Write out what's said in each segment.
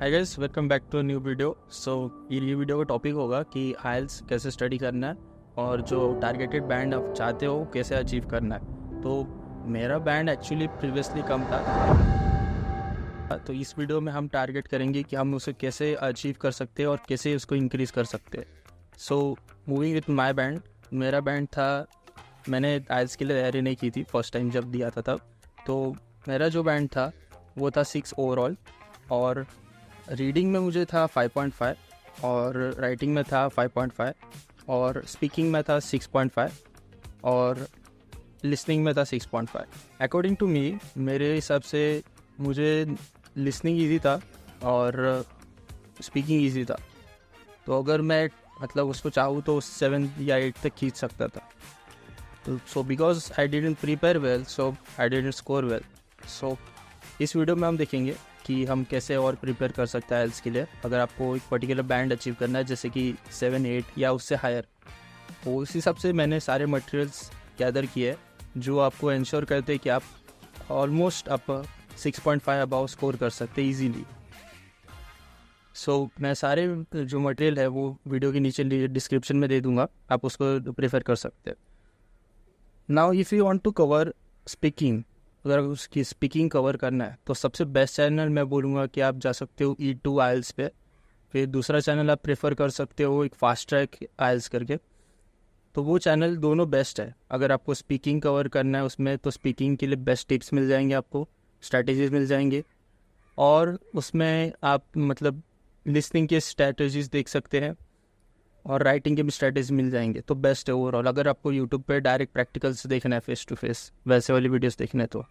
Hi guys, welcome back to new video. ये video का topic होगा कि आइल्स कैसे स्टडी करना है और जो टारगेटेड बैंड आप चाहते हो कैसे अचीव करना है। तो मेरा बैंड एक्चुअली प्रीवियसली कम था, तो इस वीडियो में हम टारगेट करेंगे कि हम उसे कैसे अचीव कर सकते हैं और कैसे उसको इंक्रीज़ कर सकते हैं। मूविंग विथ माई बैंड, मेरा बैंड था, मैंने आइल्स के लिए तैयारी नहीं की थी फर्स्ट टाइम जब दिया था तब। तो मेरा जो बैंड था वो था 6 ओवरऑल, और रीडिंग में मुझे था 5.5, और राइटिंग में था 5.5, और स्पीकिंग में था 6.5, और लिसनिंग में था 6.5। अकॉर्डिंग टू मी, मेरे हिसाब से मुझे लिसनिंग इजी था और स्पीकिंग इजी था। तो अगर मैं उसको चाहूँ तो 7 या 8 तक खींच सकता था। तो because I didn't prepare well, so I didn't score well. So इस वीडियो में हम देखेंगे कि हम कैसे और प्रिपेयर कर सकते हैं आइल्स के लिए। अगर आपको एक पर्टिकुलर बैंड अचीव करना है, जैसे कि 7, 8 या उससे हायर, तो उस हिसाब से मैंने सारे मटेरियल्स गैदर किए जो आपको इंश्योर करते हैं कि आप ऑलमोस्ट आप 6.5 अबाव स्कोर कर सकते ईजीली। मैं सारे जो मटेरियल है वो वीडियो के नीचे डिस्क्रिप्शन में दे दूंगा, आप उसको प्रेफर कर सकते हैं। Now if you want to cover speaking, अगर उसकी स्पीकिंग कवर करना है तो सबसे बेस्ट चैनल मैं बोलूँगा कि आप जा सकते हो E2 आइल्स पे। फिर दूसरा चैनल आप प्रेफर कर सकते हो एक फास्ट ट्रैक आइल्स करके। तो वो चैनल दोनों बेस्ट है अगर आपको स्पीकिंग कवर करना है उसमें। तो स्पीकिंग के लिए बेस्ट टिप्स मिल जाएंगे, आपको स्ट्रैटेजीज मिल जाएंगे, और उसमें आप लिसनिंग के स्ट्रैटेजीज देख सकते हैं, और राइटिंग के भी स्ट्रैटेजी मिल जाएंगे। तो बेस्ट है ओवरऑल। अगर आपको यूट्यूब पे डायरेक्ट प्रैक्टिकल्स देखना है, फेस टू फेस वैसे वाली वीडियोस देखना है तो।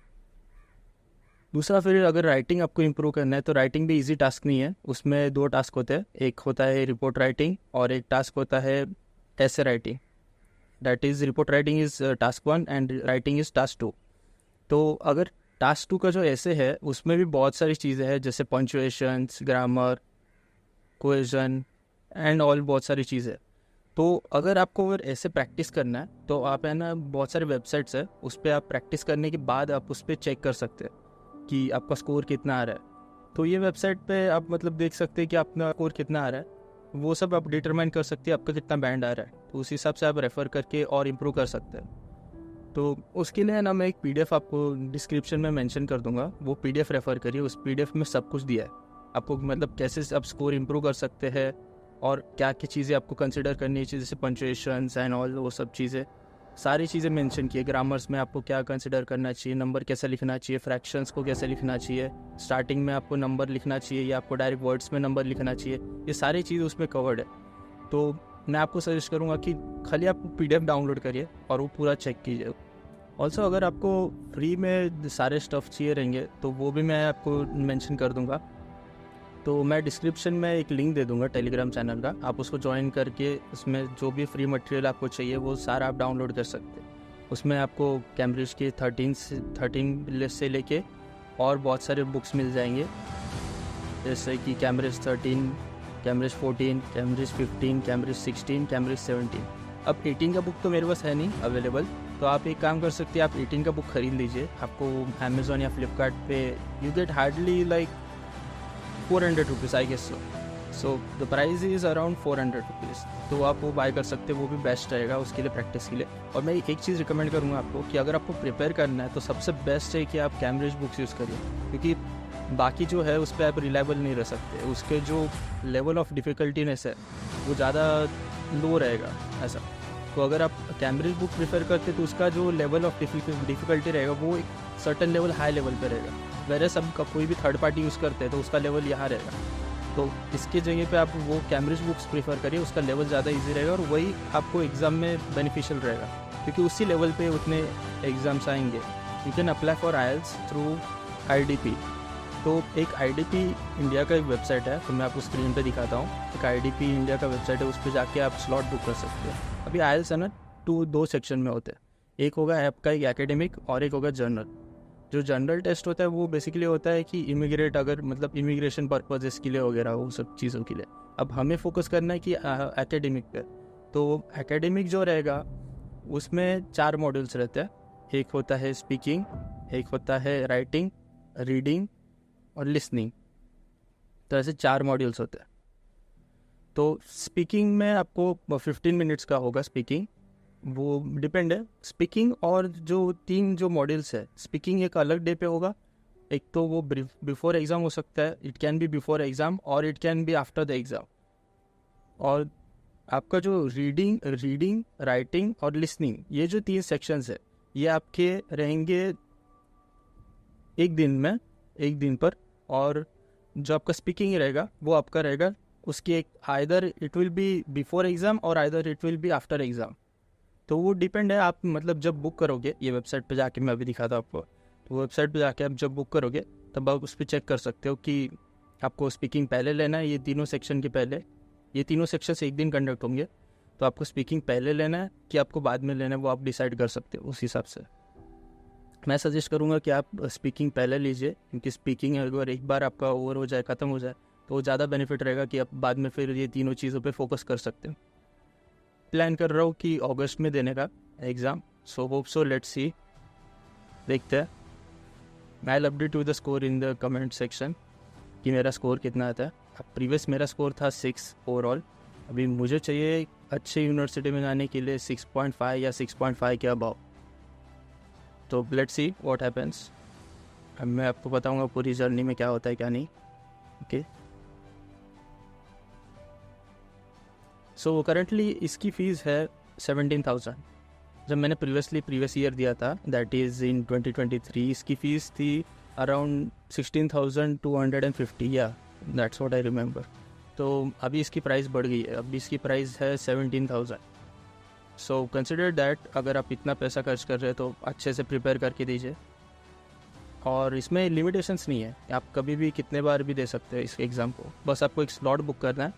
दूसरा, फिर अगर राइटिंग आपको इम्प्रूव करना है तो राइटिंग भी इजी टास्क नहीं है। उसमें 2 टास्क होते हैं, एक होता है रिपोर्ट राइटिंग और एक टास्क होता है ऐसे writing. That is report writing is task 1 and writing is task 2। तो अगर टास्क 2 का जो ऐसे है उसमें भी बहुत सारी चीज़ें हैं, जैसे पंचुएशंस, ग्रामर, कोहेजन एंड ऑल, बहुत सारी चीज़ें। तो अगर आपको अगर ऐसे प्रैक्टिस करना है तो आप है ना, बहुत सारे वेबसाइट्स है, उस पर आप प्रैक्टिस करने के बाद आप उस पर चेक कर सकते हैं कि आपका स्कोर कितना आ रहा है। तो ये वेबसाइट पे आप देख सकते हैं कि आपका स्कोर कितना आ रहा है। वो सब आप डिटरमाइन कर सकते हैं आपका कितना बैंड आ रहा है, तो उस हिसाब से आप रेफ़र करके और इम्प्रूव कर सकते हैं। तो उसके लिए ना मैं एक PDF आपको डिस्क्रिप्शन में मेंशन कर दूंगा, वो PDF रेफ़र करिए। उस PDF में सब कुछ दिया है आपको, कैसे आप स्कोर इम्प्रूव कर सकते हैं और क्या क्या चीज़ें आपको कंसिडर करनी चाहिए, जैसे पंचुएशंस एंड ऑल, वो सब चीज़ें सारी चीज़ें मेंशन की है। ग्रामर्स में आपको क्या कंसिडर करना चाहिए, नंबर कैसे लिखना चाहिए, फ्रैक्शंस को कैसे लिखना चाहिए, स्टार्टिंग में आपको नंबर लिखना चाहिए या आपको डायरेक्ट वर्ड्स में नंबर लिखना चाहिए, ये सारी चीज़ उसमें कवर्ड है। तो मैं आपको सजेस्ट करूँगा कि खाली आप PDF डाउनलोड करिए और वो पूरा चेक कीजिए। ऑल्सो अगर आपको फ्री में सारे स्टफ़ चाहिए रहेंगे तो वो भी मैं आपको मेंशन कर दूँगा। तो मैं डिस्क्रिप्शन में एक लिंक दे दूंगा टेलीग्राम चैनल का, आप उसको ज्वाइन करके उसमें जो भी फ्री मटेरियल आपको चाहिए वो सारा आप डाउनलोड कर सकते हैं। उसमें आपको कैम्ब्रिज के 13 से लेके और बहुत सारे बुक्स मिल जाएंगे, जैसे कि Cambridge 13, Cambridge 14, Cambridge 15, Cambridge 16, Cambridge 17। अब 18 का बुक तो मेरे पास है नहीं अवेलेबल, तो आप एक काम कर सकते हैं, आप 18 का बुक खरीद लीजिए। आपको अमेजोन या फ्लिपकार्ट पे you get hardly like 400 rupees I guess. So the price is around 400 rupees. तो आप वो बाय कर सकते हैं, वो भी बेस्ट रहेगा उसके लिए, प्रैक्टिस के लिए। और मैं एक चीज़ रिकमेंड करूँगा आपको कि अगर आपको प्रिपेयर करना है तो सबसे बेस्ट है कि आप कैम्ब्रिज बुक्स यूज़ करिए, क्योंकि बाकी जो है उस पर आप रिलायबल नहीं रह सकते। उसके जो लेवल ऑफ डिफ़िकल्टीनेस है वो ज़्यादा लो रहेगा ऐसा। तो अगर आप कैम्ब्रिज बुक प्रेफर करते तो उसका जो लेवल ऑफ डिफ़िकल्टी रहेगा वो एक सर्टन लेवल, हाई लेवल पे रहेगा। वैसे सब का कोई भी थर्ड पार्टी यूज़ करते हैं तो उसका लेवल यहाँ रहेगा। तो इसके जगह पे आप वो कैम्ब्रिज बुक्स प्रेफर करिए, उसका लेवल ज़्यादा इजी रहेगा और वही आपको एग्ज़ाम में बेनिफिशियल रहेगा, क्योंकि उसी लेवल पे उतने एग्ज़ाम्स आएंगे। You can apply for IELTS through IDP। तो एक IDP इंडिया का एक वेबसाइट है, तो मैं आपको स्क्रीन पे दिखाता हूँ। एक IDP इंडिया का वेबसाइट है, उस पर जाके आप स्लॉट बुक कर सकते हैं। अभी आइल्स है ना, 2 सेक्शन में होते हैं, एक होगा आपका एक एकेडमिक और एक होगा जनरल। जो जनरल टेस्ट होता है वो बेसिकली होता है कि इमिग्रेट, अगर इमिग्रेशन पर्पजेस के लिए वगैरह, वो सब चीज़ों के लिए। अब हमें फोकस करना है कि एकेडमिक पे। तो एकेडमिक जो रहेगा उसमें 4 मॉड्यूल्स रहते हैं। एक होता है स्पीकिंग, एक होता है राइटिंग, रीडिंग और लिसनिंग। तो ऐसे 4 मॉड्यूल्स होते हैं। तो स्पीकिंग में आपको 15 मिनट्स का होगा स्पीकिंग, वो डिपेंड है। स्पीकिंग और जो 3 जो मॉड्यूल्स है, स्पीकिंग एक अलग डे पे होगा, एक तो वो बिफोर एग्ज़ाम हो सकता है, it can be before exam और it can be after the exam. और आपका जो रीडिंग, राइटिंग और लिसनिंग, ये जो 3 सेक्शंस है, ये आपके रहेंगे एक दिन पर। और जो आपका स्पीकिंग रहेगा वो आपका रहेगा उसकी एक either it will be before exam और either it will be after exam. तो वो डिपेंड है, आप मतलब जब बुक करोगे, ये वेबसाइट पे जाके मैं अभी दिखाता हूँ आपको, तो वेबसाइट पे जाके आप जब बुक करोगे तब आप उस पर चेक कर सकते हो कि आपको स्पीकिंग पहले लेना है, ये तीनों सेक्शन के पहले, ये तीनों सेक्शन से एक दिन कंडक्ट होंगे, तो आपको स्पीकिंग पहले लेना है कि आपको बाद में लेना है, वो आप डिसाइड कर सकते हो उस हिसाब से। मैं सजेस्ट करूँगा कि आप स्पीकिंग पहले लीजिए, क्योंकि स्पीकिंग अगर एक बार आपका ओवर हो जाए, ख़त्म हो जाए, तो वो ज़्यादा बेनिफिट रहेगा कि आप बाद में फिर ये तीनों चीज़ों पे फोकस कर सकते हो। प्लान कर रहा हूँ कि अगस्त में देने का exam, so hope so, let's see, देखते हैं। I will update you the score in the comment section कि मेरा स्कोर कितना आता है। प्रीवियस मेरा स्कोर था 6 ओवरऑल, अभी मुझे चाहिए अच्छे यूनिवर्सिटी में जाने के लिए 6.5 या 6.5 के अबाव। तो लेट्स सी व्हाट हैपेंस। अब मैं आपको बताऊंगा पूरी जर्नी में क्या होता है क्या नहीं। ओके, सो करेंटली इसकी फ़ीस है 17,000। जब मैंने प्रीवियस ईयर दिया था, दैट इज़ इन 2023, इसकी फ़ीस थी अराउंड 16,250, या दैट्स व्हाट आई रिमेंबर। तो अभी इसकी प्राइस बढ़ गई है, अभी इसकी प्राइस है 17,000। सो कंसिडर दैट अगर आप इतना पैसा खर्च कर रहे हो तो अच्छे से प्रिपेयर करके दीजिए। और इसमें लिमिटेशंस नहीं है, आप कभी भी कितने बार भी दे सकते हैं इस एग्ज़ाम को, बस आपको एक स्लॉट बुक करना है,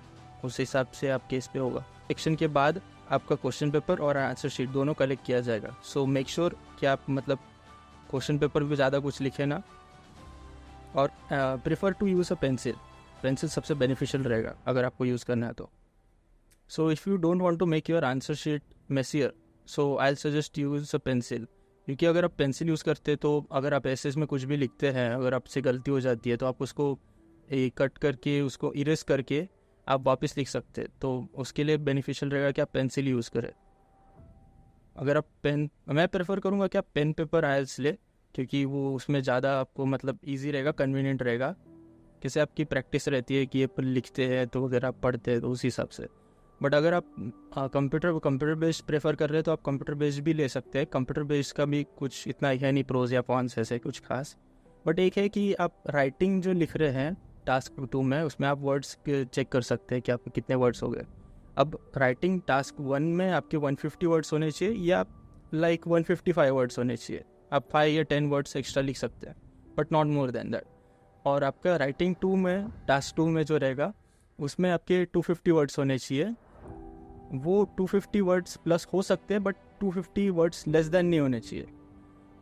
उस हिसाब से आपके इस पे होगा। सेक्शन के बाद आपका क्वेश्चन पेपर और आंसर शीट दोनों कलेक्ट किया जाएगा। सो मेक श्योर कि आप मतलब क्वेश्चन पेपर भी ज़्यादा कुछ लिखे ना, और prefer to use a pencil सबसे बेनिफिशियल रहेगा अगर आपको यूज़ करना है तो। So if you don't want to make your answer sheet messier, so I suggest use a pencil, क्योंकि अगर आप पेंसिल यूज़ करते तो अगर आप एसेस में कुछ भी लिखते हैं, अगर आपसे गलती हो जाती है तो आप उसको कट करके, उसको इरेज करके आप वापस लिख सकते हैं। तो उसके लिए बेनिफिशियल रहेगा कि आप पेंसिल यूज़ करें। अगर आप मैं प्रेफर करूँगा कि आप पेन पेपर आयल्स ले, क्योंकि वो उसमें ज़्यादा आपको मतलब ईजी रहेगा, कन्वीनियंट रहेगा, जैसे आपकी प्रैक्टिस रहती है कि ये पर लिखते हैं तो अगर आप पढ़ते हैं तो उस हिसाब से। बट अगर आप कंप्यूटर बेस्ड प्रेफर कर रहे हैं तो आप कंप्यूटर बेस्ड भी ले सकते हैं। कंप्यूटर बेस्ड का भी कुछ इतना है नहीं, प्रोज या कॉन्स ऐसे कुछ खास। बट एक है कि आप राइटिंग जो लिख रहे हैं टास्क 2 में, उसमें आप वर्ड्स चेक कर सकते हैं कि आपके कितने वर्ड्स हो गए। अब राइटिंग टास्क 1 में आपके 150 वर्ड्स होने चाहिए, या लाइक 155 वर्ड्स होने चाहिए। आप 5 या 10 वर्ड्स एक्स्ट्रा लिख सकते हैं, but not more than that. और आपका राइटिंग 2 में, टास्क 2 में जो रहेगा, उसमें आपके 250 वर्ड्स होने चाहिए। वो 250 वर्ड्स प्लस हो सकते हैं, बट 250 वर्ड्स लेस देन नहीं होने चाहिए।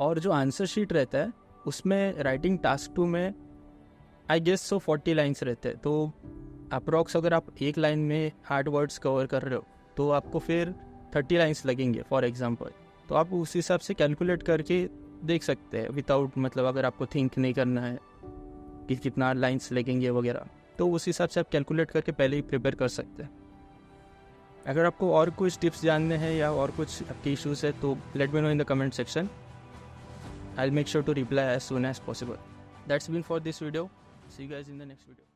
और जो आंसर शीट रहता है उसमें राइटिंग टास्क 2 में आई गेस सो 40 लाइन्स रहते हैं। तो अप्रॉक्स अगर आप एक लाइन में 8 वर्ड्स कवर कर रहे हो तो आपको फिर 30 लाइन्स लगेंगे फॉर एग्जांपल। तो आप उस हिसाब से कैलकुलेट करके देख सकते हैं, विदाउट मतलब अगर आपको थिंक नहीं करना है कि कितना लाइन्स लगेंगे वगैरह, तो उस हिसाब से आप कैलकुलेट करके पहले ही प्रिपेयर कर सकते हैं। अगर आपको और कुछ टिप्स जानने हैं या और कुछ आपके इश्यूज़ है तो let me know in the comment section. I will make sure to reply as soon as possible. That's been for this video. See you guys in the next video.